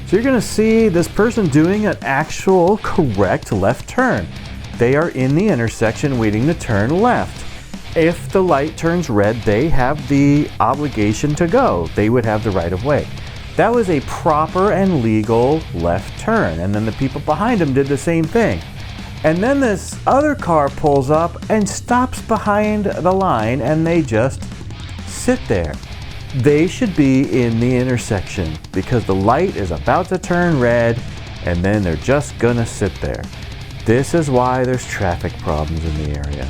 So you're going to see this person doing an actual correct left turn. They are in the intersection waiting to turn left. If the light turns red, they have the obligation to go. They would have the right of way. That was a proper and legal left turn. And then the people behind him did the same thing. And then this other car pulls up and stops behind the line, and they just sit there. They should be in the intersection because the light is about to turn red, and then they're just gonna sit there. This is why there's traffic problems in the area.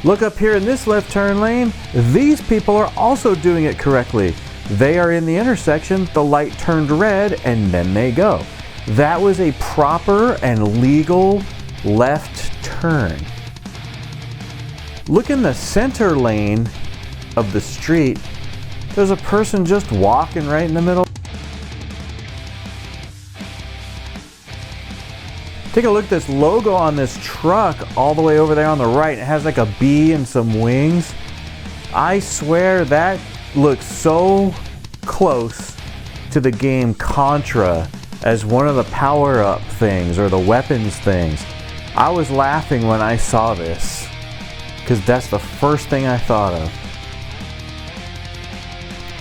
Look up here in this left turn lane. These people are also doing it correctly. They are in the intersection, the light turned red, and then they go. That was a proper and legal left turn. Look in the center lane of the street. There's a person just walking right in the middle. Take a look at this logo on this truck all the way over there on the right. It has like a bee and some wings. I swear that looks so close to the game Contra as one of the power-up things or the weapons things. I was laughing when I saw this because that's the first thing I thought of.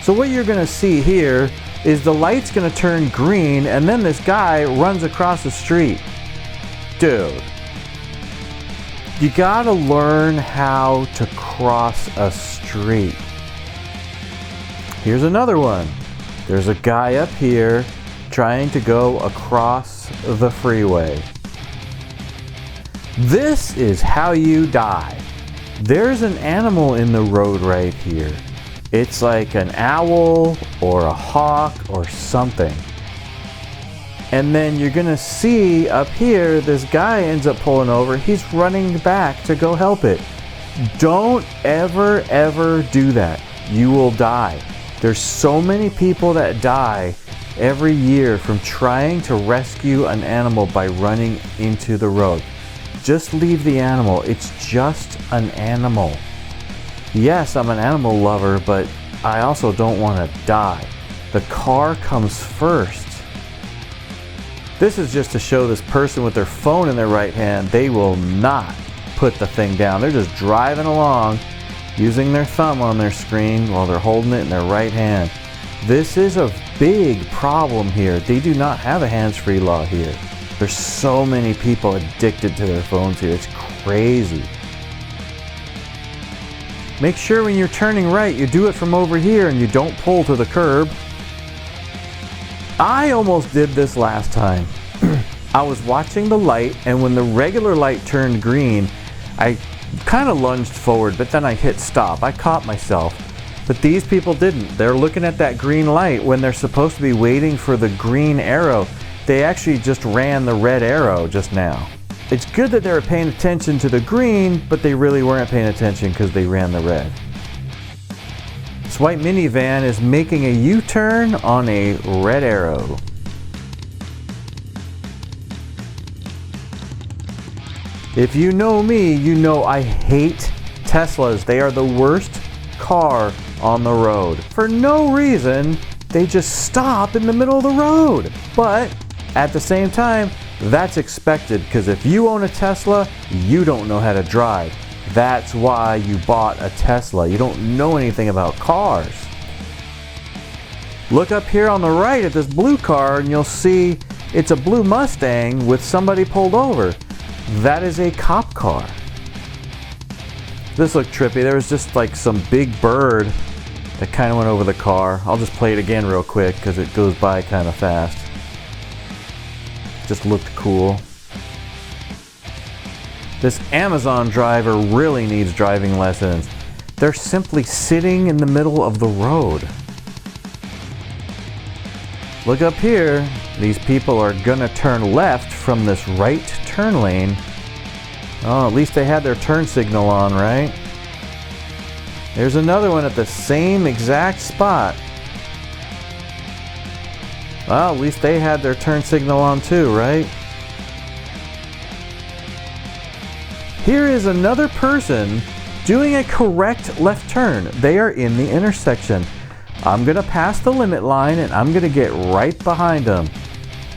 So what you're going to see here is the light's going to turn green, and then this guy runs across the street. Dude, you gotta learn how to cross a street. Here's another one. There's a guy up here trying to go across the freeway. This is how you die. There's an animal in the road right here. It's like an owl or a hawk or something. And then you're gonna see up here, this guy ends up pulling over. He's running back to go help it. Don't ever do that. You will die. There's so many people that die every year from trying to rescue an animal by running into the road. Just leave the animal. It's just an animal. Yes, I'm an animal lover, but I also don't want to die. The car comes first. This is just to show this person with their phone in their right hand, they will not put the thing down. They're just driving along using their thumb on their screen while they're holding it in their right hand. This is a big problem here. They do not have a hands-free law here. There's so many people addicted to their phones here. It's crazy. Make sure when you're turning right, you do it from over here and you don't pull to the curb. I almost did this last time. I was watching the light, and when the regular light turned green, I kind of lunged forward, but then I hit stop. I caught myself. But these people didn't. They're looking at that green light when they're supposed to be waiting for the green arrow. They actually just ran the red arrow just now. It's good that they were paying attention to the green, but they really weren't paying attention because they ran the red. This white minivan is making a U-turn on a red arrow. If you know me, you know I hate Teslas. They are the worst car on the road. For no reason, they just stop in the middle of the road. But at the same time, that's expected because if you own a Tesla, you don't know how to drive. That's why you bought a Tesla. You don't know anything about cars. Look up here on the right at this blue car and you'll see it's a blue Mustang with somebody pulled over. That is a cop car. This looked trippy. There was just like some big bird that kind of went over the car. I'll just play it again real quick because it goes by kind of fast. Just looked cool. This Amazon driver really needs driving lessons. They're simply sitting in the middle of the road. Look up here. These people are gonna turn left from this right turn lane. Oh, at least they had their turn signal on, right? There's another one at the same exact spot. Well, at least they had their turn signal on too, right? Here is another person doing a correct left turn. They are in the intersection. I'm gonna pass the limit line and I'm gonna get right behind them.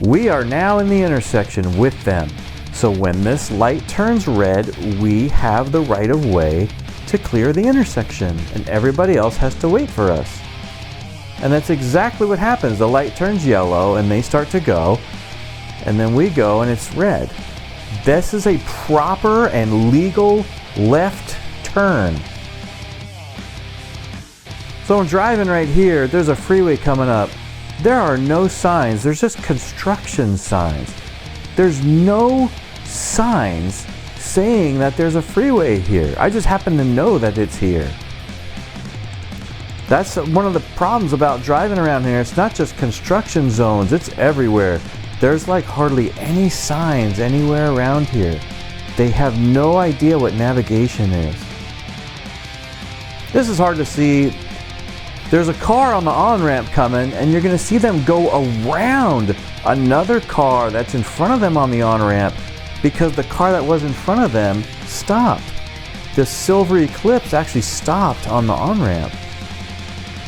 We are now in the intersection with them. So when this light turns red, we have the right of way to clear the intersection, and everybody else has to wait for us. And that's exactly what happens. The light turns yellow and they start to go, and then we go and it's red. This is a proper and legal left turn. So I'm driving right here, there's a freeway coming up. There are no signs, there's just construction signs. There's no signs saying that there's a freeway here. I just happen to know that it's here. That's one of the problems about driving around here. It's not just construction zones, it's everywhere. There's like hardly any signs anywhere around here. They have no idea what navigation is. This is hard to see. There's a car on the on-ramp coming, and you're gonna see them go around another car that's in front of them on the on-ramp because the car that was in front of them stopped. The silver Eclipse actually stopped on the on-ramp.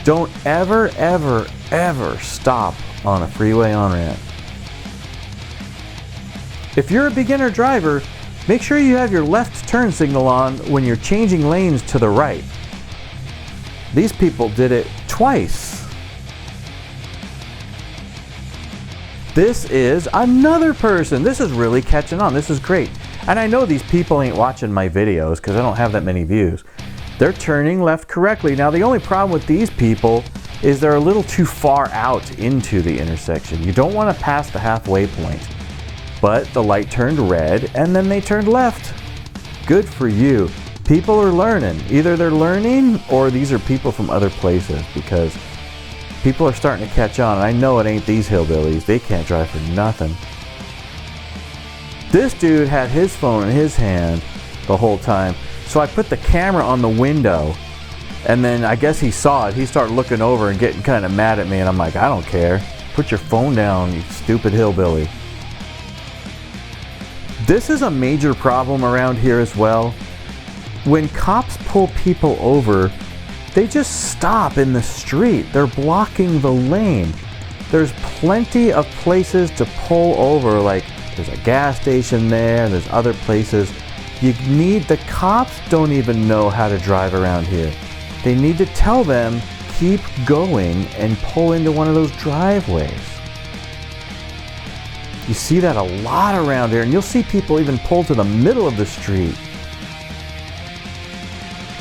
Don't ever, ever, ever stop on a freeway on-ramp. If you're a beginner driver, make sure you have your left turn signal on when you're changing lanes to the right. These people did it twice. This is another person. This is really catching on. This is great. And I know these people ain't watching my videos because I don't have that many views. They're turning left correctly. Now the only problem with these people is they're a little too far out into the intersection. You don't want to pass the halfway point. But the light turned red and then they turned left. Good for you. People are learning. Either they're learning or these are people from other places, because people are starting to catch on. And I know it ain't these hillbillies. They can't drive for nothing. This dude had his phone in his hand the whole time. So I put the camera on the window, and then I guess he saw it. He started looking over and getting kind of mad at me, and I'm like, I don't care. Put your phone down, you stupid hillbilly. This is a major problem around here as well. When cops pull people over, they just stop in the street. They're blocking the lane. There's plenty of places to pull over, like there's a gas station there, there's other places. The cops don't even know how to drive around here. They need to tell them, keep going and pull into one of those driveways. You see that a lot around here, and you'll see people even pull to the middle of the street.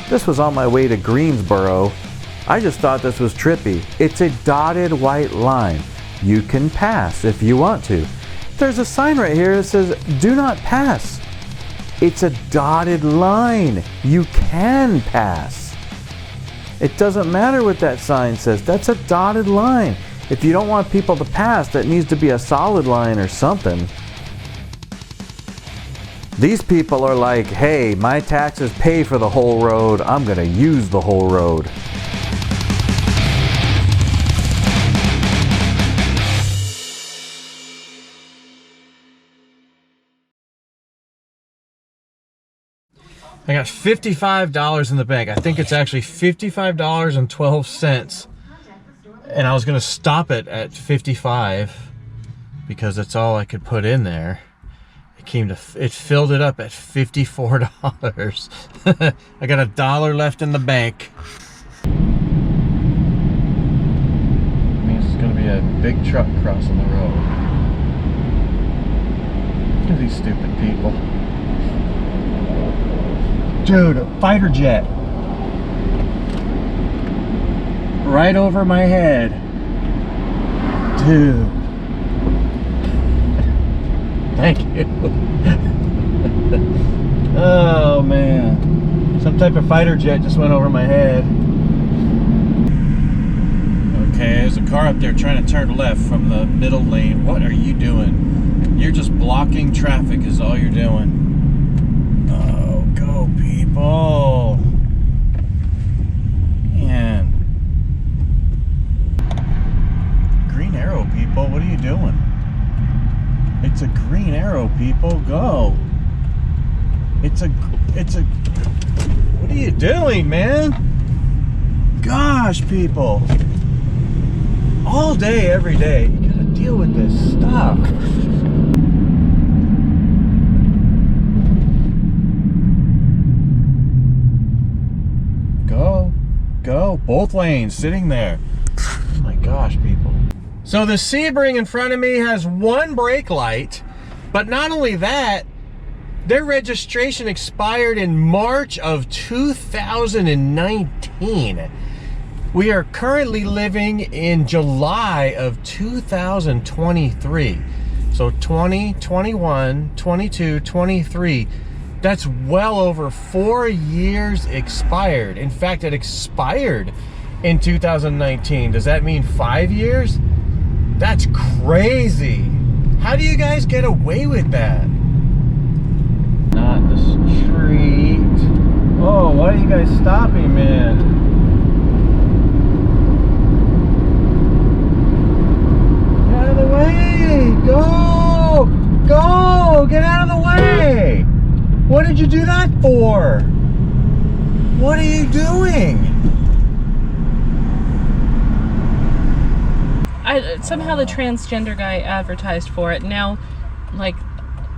This was on my way to Greensboro. I just thought this was trippy. It's a dotted white line. You can pass if you want to. There's a sign right here that says, do not pass. It's a dotted line. You can pass. It doesn't matter what that sign says. That's a dotted line. If you don't want people to pass, that needs to be a solid line or something. These people are like, hey, my taxes pay for the whole road. I'm gonna use the whole road. I got $55 in the bank. I think it's actually $55.12. And I was gonna stop it at 55 because that's all I could put in there. It filled it up at $54. I got $1 left in the bank. Means it's gonna be a big truck crossing the road. Look at these stupid people. Dude, a fighter jet. Right over my head. Dude. Thank you. Oh man. Some type of fighter jet just went over my head. Okay, there's a car up there trying to turn left from the middle lane. What are you doing? You're just blocking traffic is all you're doing. Oh, go people. Man. Green arrow, people. What are you doing? It's a green arrow, people. Go. It's a. What are you doing, man? Gosh, people. all day, every day, you gotta deal with this stuff. Go, both lanes, sitting there. Oh my gosh, people. So the Sebring in front of me has one brake light, but not only that, their registration expired in March of 2019. We are currently living in July of 2023. So 20, 21, 22, 23. That's well over 4 years expired. In fact, it expired in 2019. Does that mean 5 years? That's crazy. How do you guys get away with that? Not in the street. Oh, why are you guys stopping, man? Get out of the way! Go! Go! Get out of the way! What did you do that for? What are you doing? Somehow the transgender guy advertised for it. Now, like,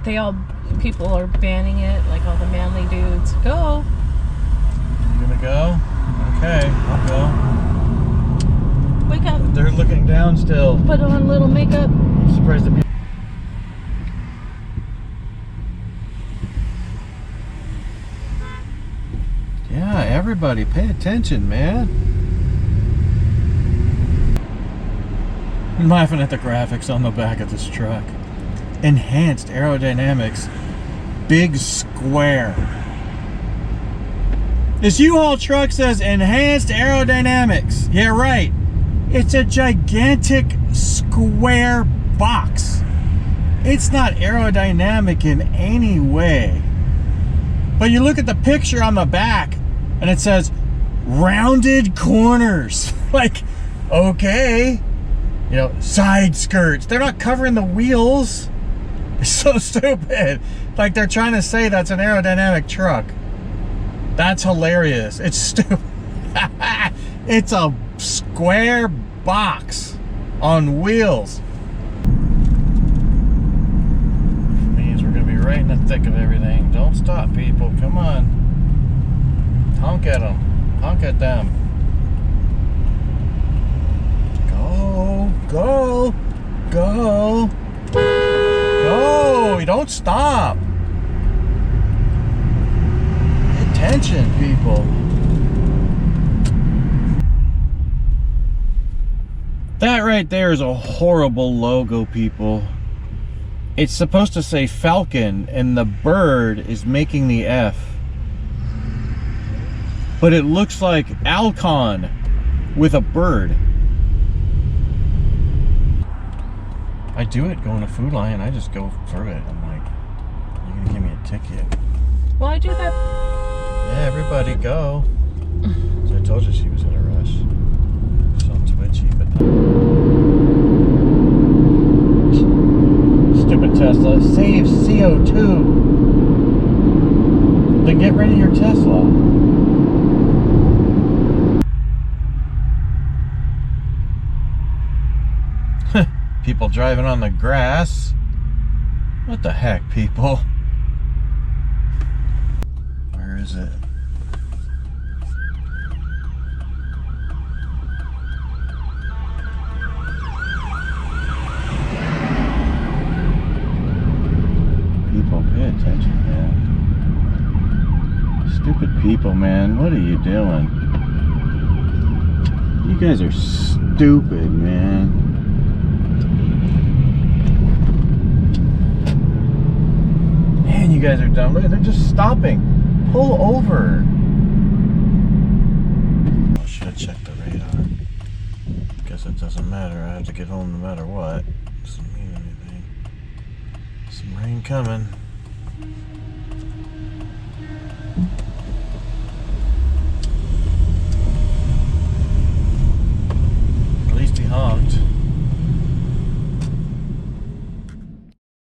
people are banning it, like all the manly dudes. Go. You gonna go? Okay, I'll go. Wake up. They're looking down still. Put on a little makeup. I'm surprised the people. Yeah, everybody pay attention, man. I'm laughing at the graphics on the back of this truck. Enhanced aerodynamics. Big square. This U-Haul truck says enhanced aerodynamics. Yeah, right. It's a gigantic square box. It's not aerodynamic in any way. But you look at the picture on the back and it says rounded corners. Like, okay. You know, side skirts. They're not covering the wheels. It's so stupid. Like they're trying to say that's an aerodynamic truck. That's hilarious. It's stupid. It's a square box on wheels. Means we're gonna be right in the thick of everything. Don't stop, people. Come on. Honk at them. Honk at them. Go, go, go, go. You don't stop. Pay attention, people. That right there is a horrible logo, people. It's supposed to say Falcon, and the bird is making the F. But it looks like Alcon with a bird. I do it going to Food Lion. I just go through it. I'm like, you're gonna give me a ticket. Well, I do that. Yeah, everybody go. So I told you she was in a rush. So twitchy, but stupid Tesla. Save CO2. Then get rid of your Tesla. People driving on the grass. What the heck, people? Where is it? People, pay attention, man. Stupid people, man. What are you doing? You guys are stupid, man. Man, you guys are dumb. Look, they're just stopping. Pull over. I should have checked the radar. Guess it doesn't matter. I have to get home no matter what. Doesn't mean anything. Some rain coming. At least he honked.